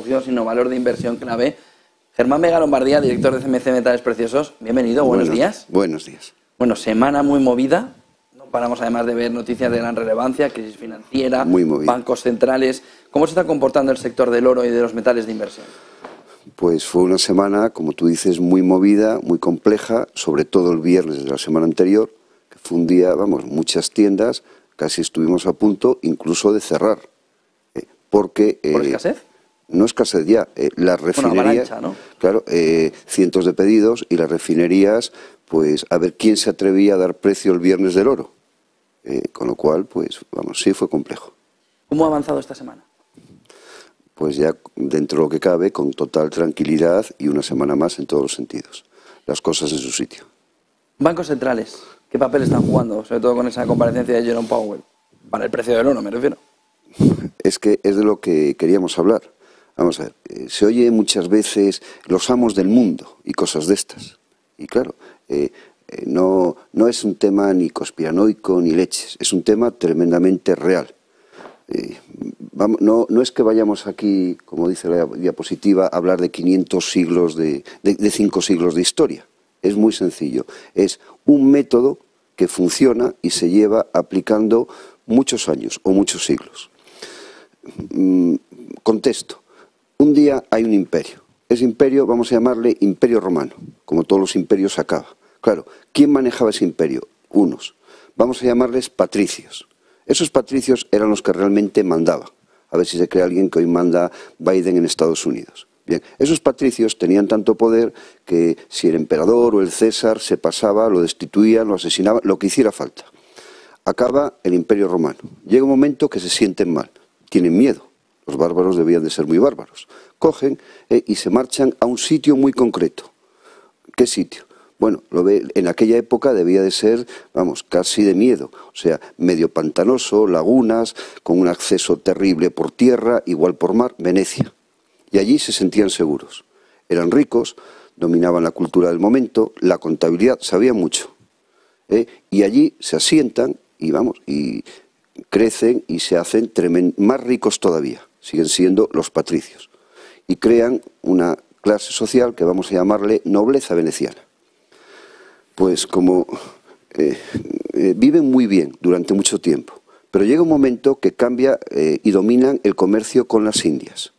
introducido, sino valor de inversión clave. Germán Vega Lombardía, director de CMC Metales Preciosos. Bienvenido, buenos días. Buenos días. Bueno, semana muy movida. No paramos además de ver noticias de gran relevancia, crisis financiera, bancos centrales. ¿Cómo se está comportando el sector del oro y de los metales de inversión? Pues fue una semana, como tú dices, muy movida, muy compleja, sobre todo el viernes de la semana anterior, que fue un día, vamos, muchas tiendas, casi estuvimos a punto incluso de cerrar. Porque, ¿Por escasez? No escasez ya, las refinerías, avalancha, ¿no? Claro, cientos de pedidos y las refinerías, pues a ver quién se atrevía a dar precio el viernes del oro. Con lo cual, pues vamos, sí fue complejo. ¿Cómo ha avanzado esta semana? Pues ya dentro de lo que cabe, con total tranquilidad y una semana más en todos los sentidos. Las cosas en su sitio. Bancos centrales, ¿qué papel están jugando? Sobre todo con esa comparecencia de Jerome Powell. Para el precio del oro, me refiero. Es que es de lo que queríamos hablar. Vamos a ver, se oye muchas veces los amos del mundo y cosas de estas. Y claro, no es un tema ni conspiranoico ni leches, es un tema tremendamente real. No es que vayamos aquí, como dice la diapositiva, a hablar de 500 siglos, de 5 siglos de historia. Es muy sencillo. Es un método que funciona y se lleva aplicando muchos años o muchos siglos. Contesto. Un día hay un imperio. Ese imperio, vamos a llamarle Imperio Romano. Como todos los imperios acaba. Claro, ¿quién manejaba ese imperio? Unos. Vamos a llamarles patricios. Esos patricios eran los que realmente mandaban. A ver si se cree alguien que hoy manda Biden en Estados Unidos. Bien, esos patricios tenían tanto poder que si el emperador o el César se pasaba, lo destituían, lo asesinaban, lo que hiciera falta. Acaba el Imperio Romano. Llega un momento que se sienten mal, tienen miedo. Los bárbaros debían de ser muy bárbaros. Cogen y se marchan a un sitio muy concreto. ¿Qué sitio? Bueno, en aquella época debía de ser, vamos, casi de miedo. O sea, medio pantanoso, lagunas, con un acceso terrible por tierra, igual por mar, Venecia. Y allí se sentían seguros. Eran ricos, dominaban la cultura del momento, la contabilidad, sabían mucho. Y allí se asientan y, vamos, y crecen y se hacen más ricos todavía. Siguen siendo los patricios. Y crean una clase social que vamos a llamarle nobleza veneciana. Pues como viven muy bien durante mucho tiempo, pero llega un momento que cambia y dominan el comercio con las Indias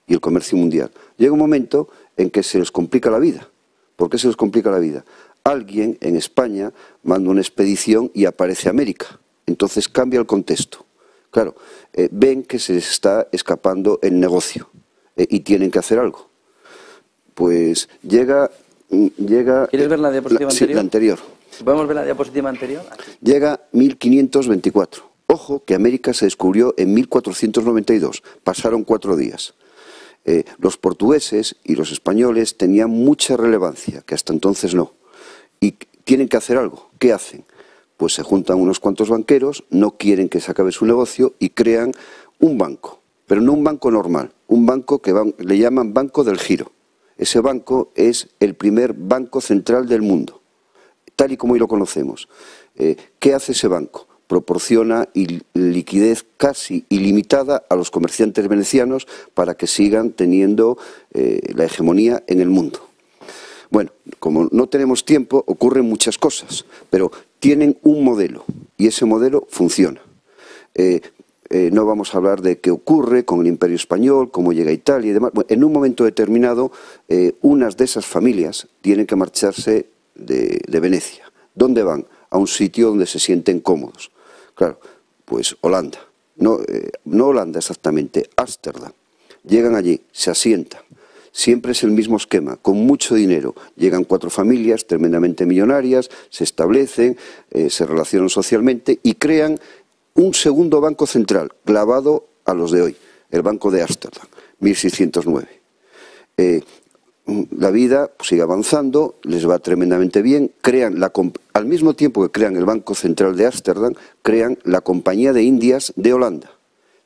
y el comercio mundial. Llega un momento en que se les complica la vida. ¿Por qué se les complica la vida? Alguien en España manda una expedición y aparece América. Entonces cambia el contexto. Claro, ven que se les está escapando el negocio y tienen que hacer algo. Pues llega... ¿Quieres ver la diapositiva anterior? Sí, la anterior. ¿Podemos ver la diapositiva anterior? Aquí. Llega 1524. Ojo, que América se descubrió en 1492. Pasaron 4 días. Los portugueses y los españoles tenían mucha relevancia, que hasta entonces no. Y tienen que hacer algo. ¿Qué hacen? Pues se juntan unos cuantos banqueros, no quieren que se acabe su negocio y crean un banco. Pero no un banco normal, un banco que le llaman Banco del Giro. Ese banco es el primer banco central del mundo, tal y como hoy lo conocemos. ¿Qué hace ese banco? Proporciona liquidez casi ilimitada a los comerciantes venecianos para que sigan teniendo la hegemonía en el mundo. Bueno, como no tenemos tiempo, ocurren muchas cosas, pero tienen un modelo y ese modelo funciona. No vamos a hablar de qué ocurre con el Imperio Español, cómo llega a Italia y demás. Bueno, en un momento determinado, unas de esas familias tienen que marcharse de Venecia. ¿Dónde van? A un sitio donde se sienten cómodos. Claro, pues Holanda. No Holanda exactamente, Ámsterdam. Llegan allí, se asientan. Siempre es el mismo esquema, con mucho dinero. Llegan 4 familias tremendamente millonarias, se establecen, se relacionan socialmente y crean un segundo banco central, clavado a los de hoy, el Banco de Ámsterdam, 1609. La vida sigue avanzando, les va tremendamente bien, al mismo tiempo que crean el Banco Central de Ámsterdam, crean la Compañía de Indias de Holanda.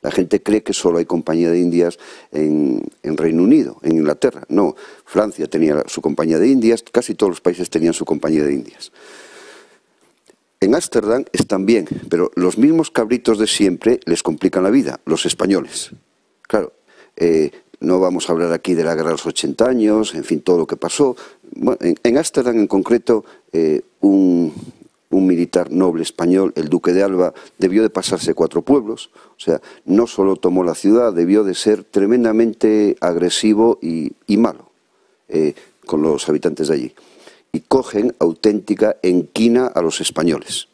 La gente cree que solo hay Compañía de Indias en Reino Unido, en Inglaterra. No, Francia tenía su Compañía de Indias, casi todos los países tenían su Compañía de Indias. En Ámsterdam están bien, pero los mismos cabritos de siempre les complican la vida, los españoles. Claro, No vamos a hablar aquí de la guerra de los 80 años, en fin, todo lo que pasó. Bueno, en Ámsterdam en concreto, un militar noble español, el duque de Alba, debió de pasarse 4 pueblos. O sea, no solo tomó la ciudad, debió de ser tremendamente agresivo y malo con los habitantes de allí. Y cogen auténtica enquina a los españoles.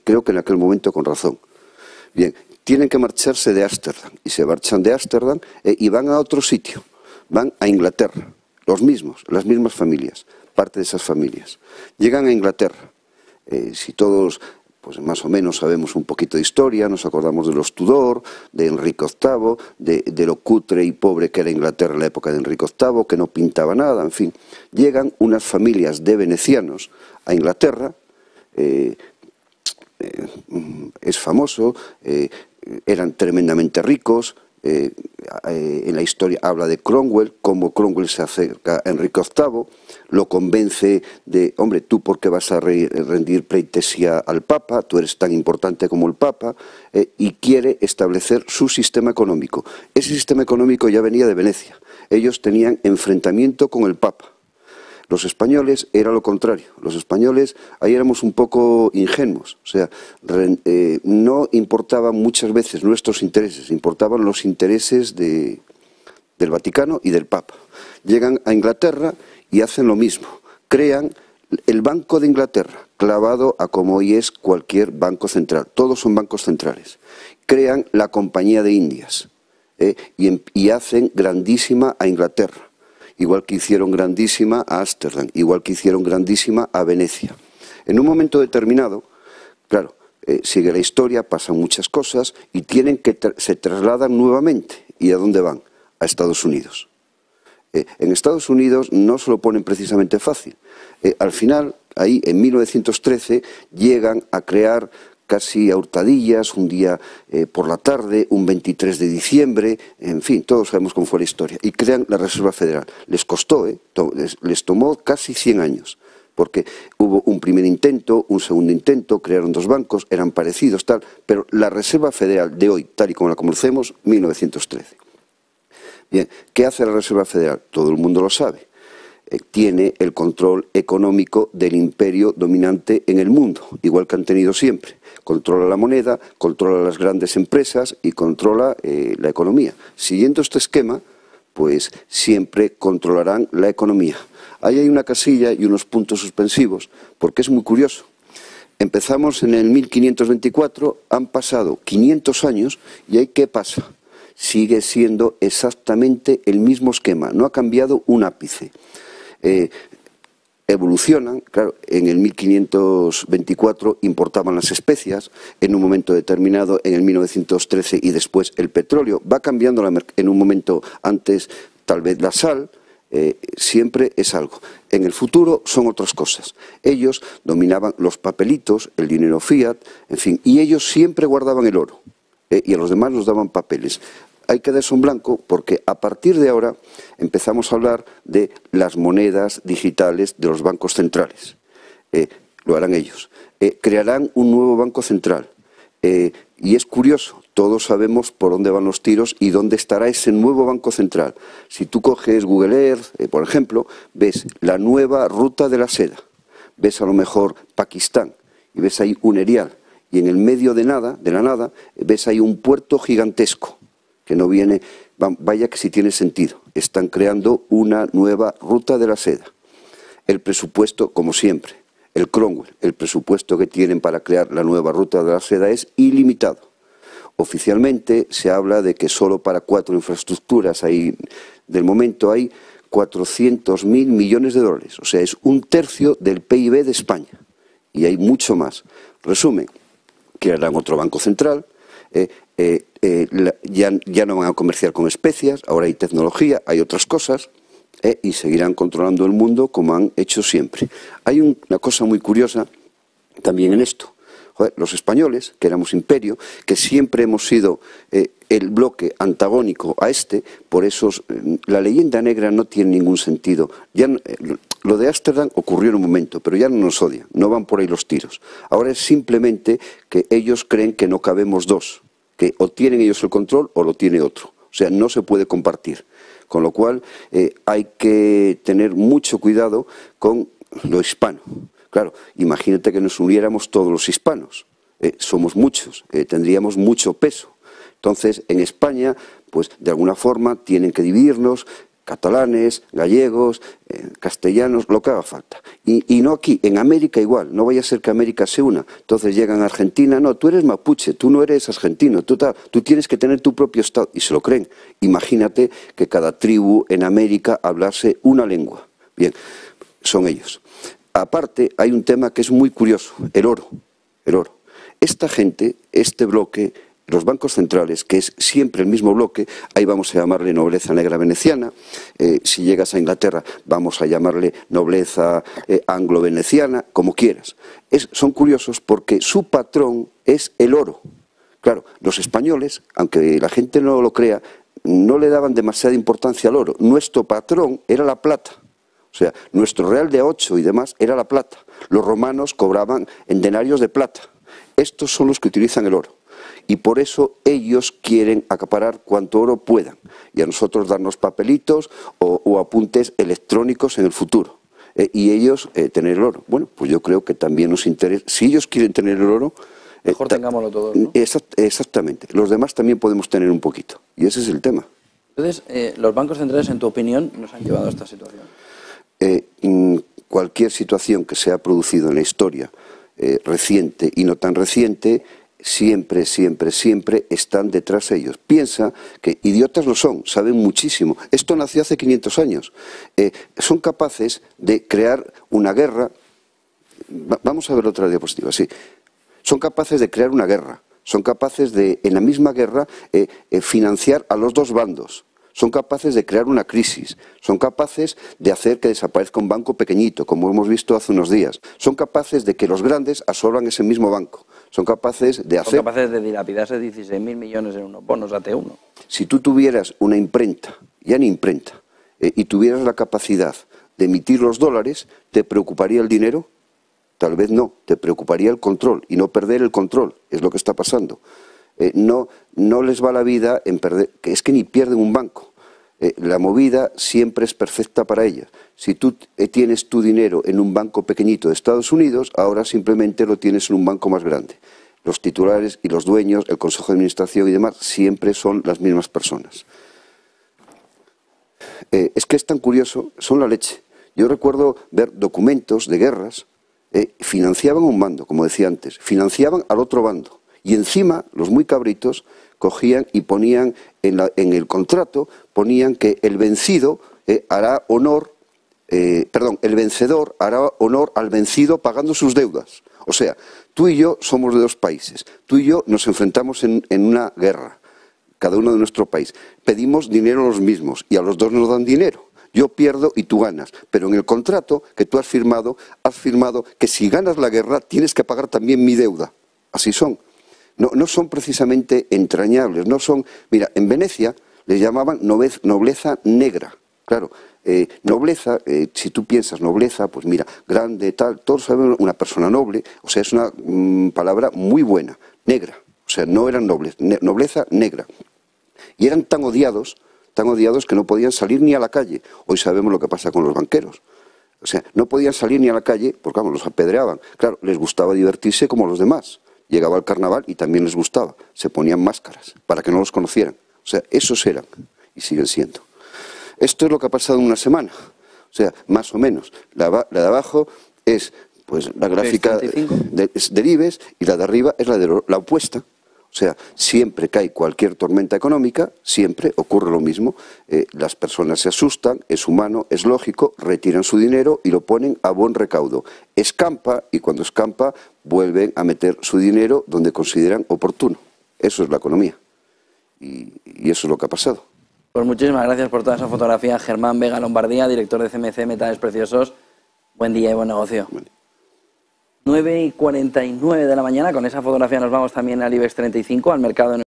Creo que en aquel momento con razón. Bien, tienen que marcharse de Ámsterdam y se marchan de Ámsterdam y van a otro sitio, van a Inglaterra, los mismos, las mismas familias, parte de esas familias. Llegan a Inglaterra, si todos pues más o menos sabemos un poquito de historia, nos acordamos de los Tudor, de Enrique VIII, de lo cutre y pobre que era Inglaterra en la época de Enrique VIII, que no pintaba nada, en fin. Llegan unas familias de venecianos a Inglaterra, es famoso, eran tremendamente ricos. En la historia habla de Cromwell, cómo Cromwell se acerca a Enrique VIII, lo convence de, hombre, ¿tú por qué vas a rendir pleitesía al Papa? Tú eres tan importante como el Papa, y quiere establecer su sistema económico. Ese sistema económico ya venía de Venecia. Ellos tenían enfrentamiento con el Papa. Los españoles era lo contrario. Los españoles, ahí éramos un poco ingenuos. O sea, no importaban muchas veces nuestros intereses, importaban los intereses del Vaticano y del Papa. Llegan a Inglaterra y hacen lo mismo. Crean el Banco de Inglaterra, clavado a como hoy es cualquier banco central. Todos son bancos centrales. Crean la Compañía de Indias y hacen grandísima a Inglaterra. Igual que hicieron grandísima a Ámsterdam, igual que hicieron grandísima a Venecia. En un momento determinado, claro, sigue la historia, pasan muchas cosas y se trasladan nuevamente. ¿Y a dónde van? A Estados Unidos. En Estados Unidos no se lo ponen precisamente fácil. Al final, ahí en 1913, llegan a crear casi a hurtadillas, un día por la tarde, un 23 de diciembre, en fin, todos sabemos cómo fue la historia. Y crean la Reserva Federal. Les costó, les tomó casi 100 años, porque hubo un primer intento, un segundo intento, crearon 2 bancos, eran parecidos, tal, pero la Reserva Federal de hoy, tal y como la conocemos, 1913. Bien, ¿qué hace la Reserva Federal? Todo el mundo lo sabe. Tiene el control económico del imperio dominante en el mundo, igual que han tenido siempre. Controla la moneda, controla las grandes empresas y controla la economía. Siguiendo este esquema, pues siempre controlarán la economía. Ahí hay una casilla y unos puntos suspensivos, porque es muy curioso. Empezamos en el 1524, han pasado 500 años y ahí ¿qué pasa? Sigue siendo exactamente el mismo esquema, no ha cambiado un ápice. Evolucionan, claro, en el 1524 importaban las especias, en un momento determinado, en el 1913 y después el petróleo, va cambiando en un momento antes tal vez la sal, siempre es algo. En el futuro son otras cosas. Ellos dominaban los papelitos, el dinero fiat, en fin, y ellos siempre guardaban el oro, y a los demás nos daban papeles. Hay que darse un blanco porque a partir de ahora empezamos a hablar de las monedas digitales de los bancos centrales. Lo harán ellos. Crearán un nuevo banco central. Y es curioso, todos sabemos por dónde van los tiros y dónde estará ese nuevo banco central. Si tú coges Google Earth, por ejemplo, ves la nueva ruta de la seda. Ves a lo mejor Pakistán y ves ahí un erial. Y en el medio de la nada, ves ahí un puerto gigantesco. Que no viene, vaya que sí tiene sentido. Están creando una nueva ruta de la seda. El presupuesto, como siempre, el Cromwell, el presupuesto que tienen para crear la nueva ruta de la seda es ilimitado. Oficialmente se habla de que solo para 4 infraestructuras del momento hay 400.000 millones de dólares. O sea, es 1/3 del PIB de España. Y hay mucho más. Resumen, crearán otro banco central. Ya no van a comerciar con especias, ahora hay tecnología, hay otras cosas, y seguirán controlando el mundo como han hecho siempre. Hay una cosa muy curiosa también en esto. Joder, los españoles, que éramos imperio, que siempre hemos sido el bloque antagónico a por eso la leyenda negra no tiene ningún sentido. Lo de Ámsterdam ocurrió en un momento, pero ya no nos odian, no van por ahí los tiros. Ahora es simplemente que ellos creen que no cabemos 2, que o tienen ellos el control o lo tiene otro. O sea, no se puede compartir. Con lo cual hay que tener mucho cuidado con lo hispano. Claro, imagínate que nos uniéramos todos los hispanos. Somos muchos, tendríamos mucho peso. Entonces, en España, pues de alguna forma tienen que dividirnos, catalanes, gallegos, castellanos, lo que haga falta. Y no aquí, en América igual, no vaya a ser que América se una. Entonces llegan a Argentina, no, tú eres mapuche, tú no eres argentino, tú tienes que tener tu propio Estado, y se lo creen. Imagínate que cada tribu en América hablase una lengua. Bien, son ellos. Aparte, hay un tema que es muy curioso, el oro. El oro. Esta gente, este bloque, los bancos centrales, que es siempre el mismo bloque, ahí vamos a llamarle nobleza negra veneciana, si llegas a Inglaterra vamos a llamarle nobleza anglo-veneciana, como quieras. Son curiosos porque su patrón es el oro. Claro, los españoles, aunque la gente no lo crea, no le daban demasiada importancia al oro. Nuestro patrón era la plata. O sea, nuestro real de 8 y demás era la plata. Los romanos cobraban en denarios de plata. Estos son los que utilizan el oro. Y por eso ellos quieren acaparar cuanto oro puedan. Y a nosotros darnos papelitos o apuntes electrónicos en el futuro. Y ellos tener el oro. Bueno, pues yo creo que también nos interesa. Si ellos quieren tener el oro... mejor tengámoslo todos, ¿no? Exactamente. Los demás también podemos tener un poquito. Y ese es el tema. Entonces, ¿los bancos centrales, en tu opinión, nos han llevado a esta situación? Cualquier situación que se ha producido en la historia, reciente y no tan reciente, siempre, siempre, siempre están detrás de ellos. Piensa que idiotas lo son, saben muchísimo. Esto nació hace 500 años. Son capaces de crear una guerra. Vamos a ver otra diapositiva, sí. Son capaces de crear una guerra. Son capaces de, en la misma guerra, financiar a los dos bandos. Son capaces de crear una crisis, son capaces de hacer que desaparezca un banco pequeñito, como hemos visto hace unos días. Son capaces de que los grandes absorban ese mismo banco. Son capaces de hacer... Son capaces de dilapidarse 16.000 millones en unos bonos AT1. Si tú tuvieras una imprenta, ya ni imprenta, y tuvieras la capacidad de emitir los dólares, ¿te preocuparía el dinero? Tal vez no, te preocuparía el control y no perder el control, es lo que está pasando. No les va la vida en perder, que es que ni pierden un banco. La movida siempre es perfecta para ellas. Si tú tienes tu dinero en un banco pequeñito de Estados Unidos, ahora simplemente lo tienes en un banco más grande. Los titulares y los dueños, el consejo de administración y demás, siempre son las mismas personas. Es que es tan curioso, son la leche. Yo recuerdo ver documentos de guerras, financiaban un bando, como decía antes, financiaban al otro bando. Y encima, los muy cabritos cogían y ponían en el contrato, ponían que el vencido hará honor, el vencedor hará honor al vencido pagando sus deudas. O sea, tú y yo somos de dos países, tú y yo nos enfrentamos en una guerra, cada uno de nuestro país. Pedimos dinero a los mismos y a los dos nos dan dinero. Yo pierdo y tú ganas, pero en el contrato que tú has firmado que si ganas la guerra tienes que pagar también mi deuda. Así son. No son precisamente entrañables, no son... Mira, en Venecia les llamaban nobleza negra. Claro, nobleza, si tú piensas nobleza, pues mira, grande, tal, todos saben una persona noble, o sea, es una palabra muy buena, negra. O sea, no eran nobles, nobleza negra. Y eran tan odiados que no podían salir ni a la calle. Hoy sabemos lo que pasa con los banqueros. O sea, no podían salir ni a la calle porque, vamos, los apedreaban. Claro, les gustaba divertirse como los demás. Llegaba el carnaval y también les gustaba. Se ponían máscaras para que no los conocieran. O sea, esos eran y siguen siendo. Esto es lo que ha pasado en una semana. O sea, más o menos. La de abajo es pues la gráfica del IBEX y la de arriba es la opuesta. O sea, siempre que hay cualquier tormenta económica, siempre ocurre lo mismo. Las personas se asustan, es humano, es lógico, retiran su dinero y lo ponen a buen recaudo. Escampa y cuando escampa vuelven a meter su dinero donde consideran oportuno. Eso es la economía. Y eso es lo que ha pasado. Pues muchísimas gracias por toda esa fotografía. Germán Vega Lombardía, director de CMC Metales Preciosos. Buen día y buen negocio. Bueno. 9:49 de la mañana, con esa fotografía nos vamos también al IBEX 35, al mercado de